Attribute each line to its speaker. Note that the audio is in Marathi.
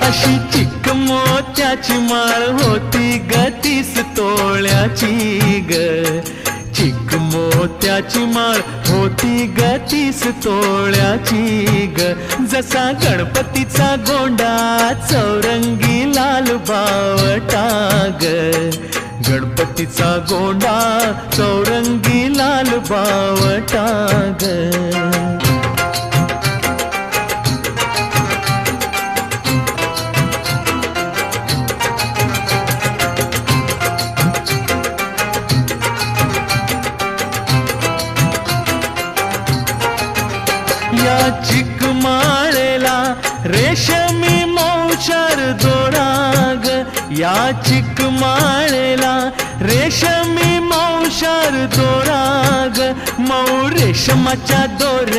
Speaker 1: अशी चिक मोत्याची माळ होती ग 30 तोळ्याची ग. चिक मोत्याची माळ होती ग 30 तोळ्याची ग. जसा गणपतीचा गोंडा चौरंगी लाल बावटा ग. गणपतीचा गोंडा चौरंगी लाल बावटा ग. या चिकमाळेला रेशमी मौचार दोराग. या चिकमाळेला रेशमी मौचार दोराग. मऊ रेशमाच्या दोर